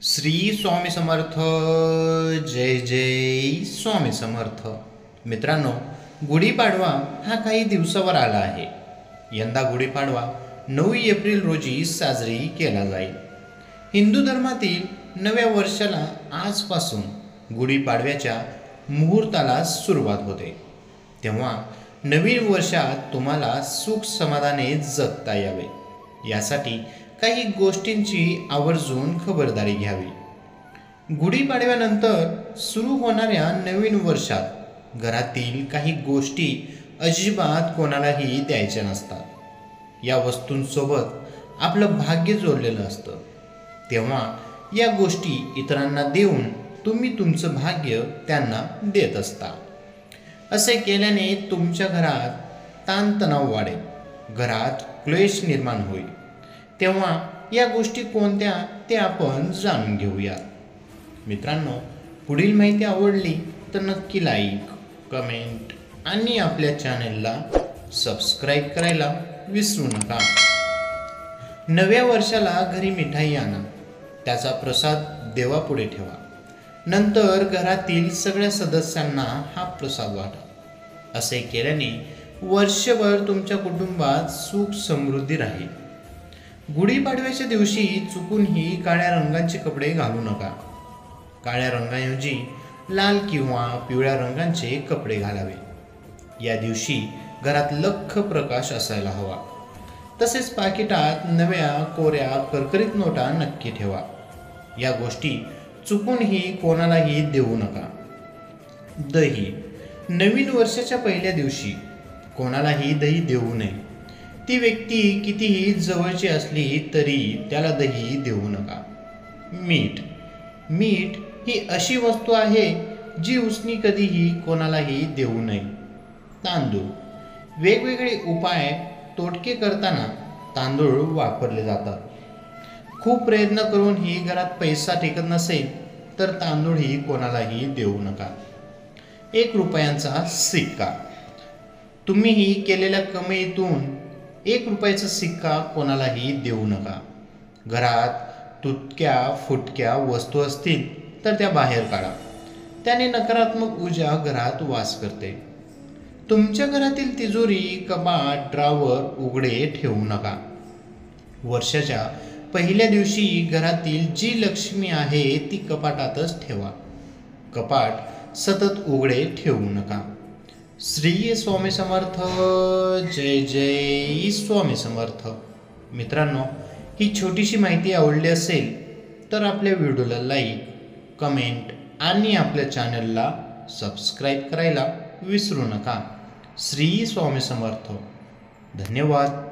श्री स्वामी समर्थ. जय जय स्वामी समर्थ. मित्रांनो, गुढीपाडवा हा काही दिवसावर आला आहे. यंदा गुढीपाडवा 9 एप्रिल रोजी साजरी केला जाईल. हिंदू धर्मातील नव्या वर्षाला आजपासून गुढीपाडव्याच्या मुहूर्ताला सुरुवात होते. तेव्हा नवीन वर्षात तुम्हाला सुख समाधाने जगता यावे यासाठी काही गोष्टींची आवर्जून खबरदारी घ्यावी. गुढीपाडव्यानंतर सुरू होणाऱ्या नवीन वर्षात घरातील काही गोष्टी अजिबात कोणालाही द्यायच्या नसतात. या वस्तूंसोबत आपलं भाग्य जोडलेलं असतं. तेव्हा या गोष्टी इतरांना देऊन तुम्ही तुमचं भाग्य त्यांना देत असता. असे केल्याने तुमच्या घरात ताणतणाव वाढेल, घरात क्लेश निर्माण होईल. तेव्हा या गोष्टी कोणत्या ते आपण जाणून घेऊया. मित्रांनो, पुढील माहिती आवडली तर नक्की लाईक, कमेंट आणि आपल्या चॅनेलला सबस्क्राईब करायला विसरू नका. नव्या वर्षाला घरी मिठाई आणा, त्याचा प्रसाद देवापुढे ठेवा. नंतर घरातील सगळ्या सदस्यांना हा प्रसाद वाटा. असे केल्याने वर्षभर तुमच्या कुटुंबात सुख समृद्धी राहील. गुढीपाडव्याच्या दिवशी चुकूनही काळ्या रंगाचे कपडे घालू नका. काळ्या रंगाऐवजी लाल किंवा पिवळ्या रंगाचे कपडे घालावे. या दिवशी घरात लख्ख प्रकाश असायला हवा. तसेच पाकिटात नव्या कोऱ्या करकरीत नोटा नक्की ठेवा. या गोष्टी चुकूनही कोणालाही देऊ नका. दही. नवीन वर्षाच्या पहिल्या दिवशी कोणालाही दही देऊ नये. ती व्यक्ती कितीही जवळची असली तरी त्याला दही देऊ नका. मीठ. मीठ ही अशी वस्तू आहे जी उसनी कधीही कोणालाही देऊ नये. तांदूळ. वेगवेगळे उपाय तोटके करताना तांदूळ वापरले जातात. खूप प्रयत्न करूनही घरात पैसा टिकत नसेल तर तांदूळही कोणालाही देऊ नका. 1 रुपयांचा सिक्का. तुम्हीही केलेल्या कमाईतून 1 रुपयाचा सिक्का कोणालाही देऊ नका. घरात तुटक्या फुटक्या वस्तू असतील तर त्या बाहेर काढा. त्याने नकारात्मक ऊर्जा घरात वास करते. तुमच्या घरातील तिजोरी, कपाट, ड्रॉवर उघडे ठेवू नका. वर्षाच्या पहिल्या दिवशी घरातील जी लक्ष्मी आहे ती कपाटातच ठेवा. कपाट सतत उघडे ठेवू नका. श्री स्वामी समर्थ. जय जय स्वामी समर्थ. मित्रांनो, ही छोटीशी माहिती आवडली असेल तर आपल्या व्हिडिओला लाईक, कमेंट आणि आपल्या चॅनलला सबस्क्राईब करायला विसरू नका. श्री स्वामी समर्थ. धन्यवाद.